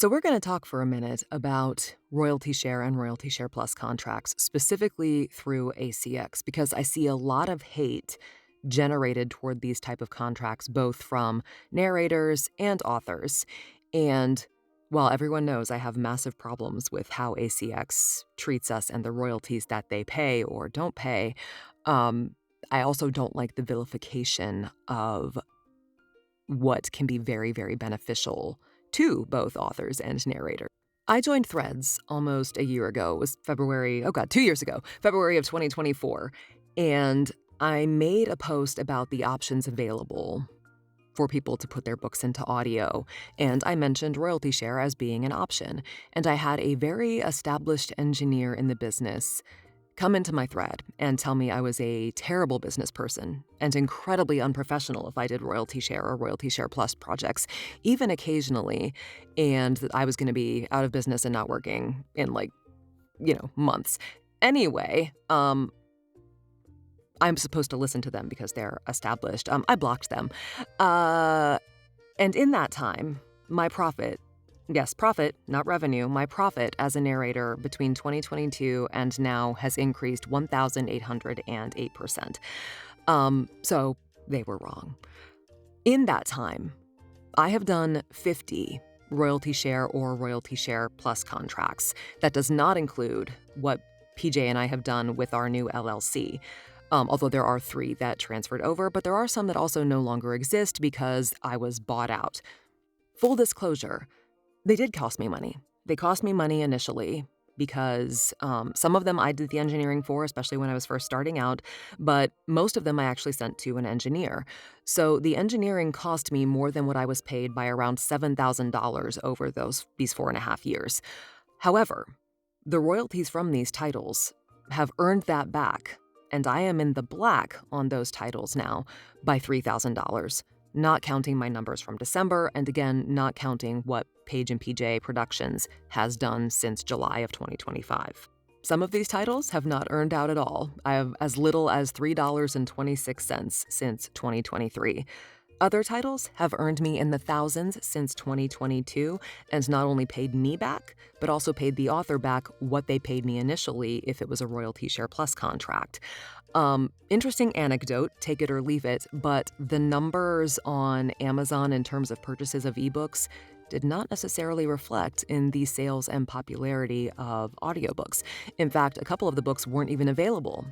So, we're going to talk for a minute about royalty share and royalty share plus contracts, specifically through ACX, because I see a lot of hate generated toward these type of contracts, both from narrators and authors. And while everyone knows I have massive problems with how ACX treats us and the royalties that they pay or don't pay, um, I also don't like the vilification of what can be very, very beneficial to both authors and narrators. I joined Threads almost a year ago. It was February, oh God, 2 years ago, February of 2024. And I made a post about the options available for people to put their books into audio. And I mentioned royalty share as being an option. And I had a very established engineer in the business come into my thread and tell me I was a terrible business person and incredibly unprofessional if I did royalty share or royalty share plus projects, even occasionally, and that I was going to be out of business and not working in months. Anyway, I'm supposed to listen to them because they're established. I blocked them. And in that time, my profit, yes, profit, not revenue, my profit as a narrator between 2022 and now has increased 1,808%. So they were wrong. In that time, I have done 50 royalty share or royalty share plus contracts. That does not include what PJ and I have done with our new LLC. Although there are 3 that transferred over, but there are some that also no longer exist because I was bought out. Full disclosure, they did cost me money. They cost me money initially because some of them I did the engineering for, especially when I was first starting out, but most of them I actually sent to an engineer. So the engineering cost me more than what I was paid by around $7,000 over these 4.5 years. However, the royalties from these titles have earned that back, and I am in the black on those titles now by $3,000. Not counting my numbers from December, and again, not counting what Page and PJ Productions has done since July of 2025. Some of these titles have not earned out at all. I have as little as $3.26 since 2023. Other titles have earned me in the thousands since 2022 and not only paid me back, but also paid the author back what they paid me initially if it was a royalty share plus contract. Interesting anecdote, take it or leave it, but the numbers on Amazon in terms of purchases of ebooks did not necessarily reflect in the sales and popularity of audiobooks. In fact, a couple of the books weren't even available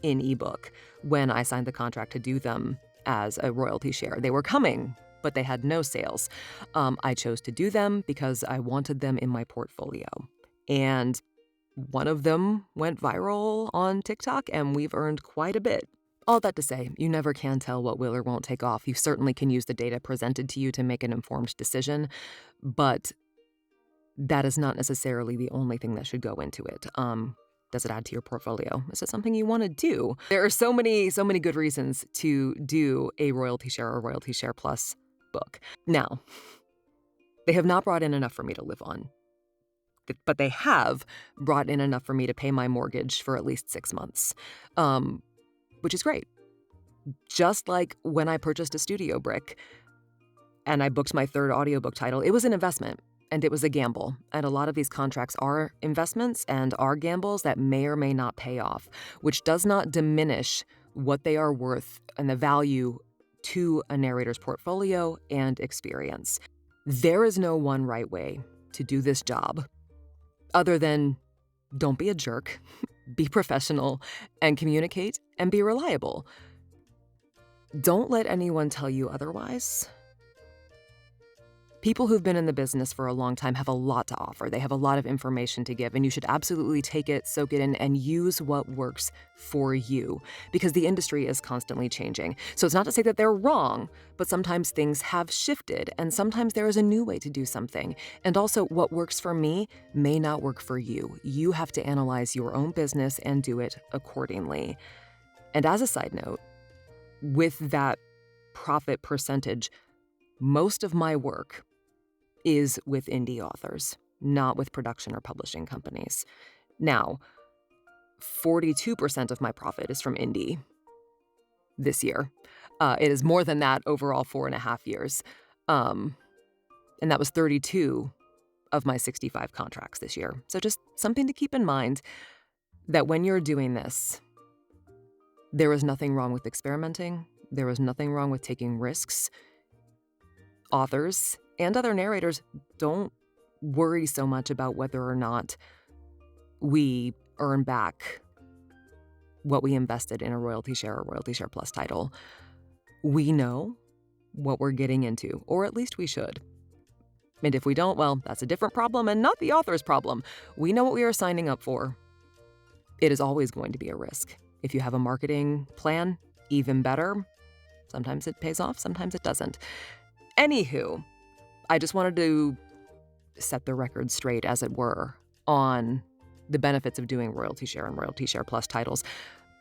in ebook when I signed the contract to do them as a royalty share. They were coming, but they had no sales. I chose to do them because I wanted them in my portfolio. And one of them went viral on TikTok, and we've earned quite a bit. All that to say, you never can tell what will or won't take off. You certainly can use the data presented to you to make an informed decision, but that is not necessarily the only thing that should go into it. Does it add to your portfolio? Is it something you want to do? There are so many good reasons to do a royalty share or royalty share plus book. Now, they have not brought in enough for me to live on, but they have brought in enough for me to pay my mortgage for at least 6 months, which is great. Just like when I purchased a studio brick and I booked my 3rd audiobook title, it was an investment and it was a gamble. And a lot of these contracts are investments and are gambles that may or may not pay off, which does not diminish what they are worth and the value to a narrator's portfolio and experience. There is no one right way to do this job other than don't be a jerk, be professional, and communicate and be reliable. Don't let anyone tell you otherwise. People who've been in the business for a long time have a lot to offer. They have a lot of information to give, and you should absolutely take it, soak it in, and use what works for you, because the industry is constantly changing. So it's not to say that they're wrong, but sometimes things have shifted, and sometimes there is a new way to do something. And also, what works for me may not work for you. You have to analyze your own business and do it accordingly. And as a side note, with that profit percentage, most of my work is with indie authors, not with production or publishing companies. Now, 42% of my profit is from indie this year. It is more than that overall 4.5 years. And that was 32 of my 65 contracts this year. So just something to keep in mind, that when you're doing this, there is nothing wrong with experimenting. There is nothing wrong with taking risks. Authors and other narrators don't worry so much about whether or not we earn back what we invested in a royalty share or royalty share plus title. We know what we're getting into, or at least we should. And if we don't, well, that's a different problem and not the author's problem. We know what we are signing up for. It is always going to be a risk. If you have a marketing plan, even better. Sometimes it pays off, sometimes it doesn't. Anywho, I just wanted to set the record straight, as it were, on the benefits of doing royalty share and royalty share plus titles,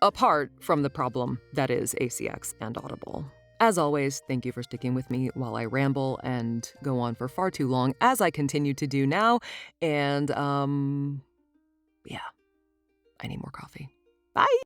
apart from the problem that is ACX and Audible. As always, thank you for sticking with me while I ramble and go on for far too long, as I continue to do now. And, yeah, I need more coffee. Bye!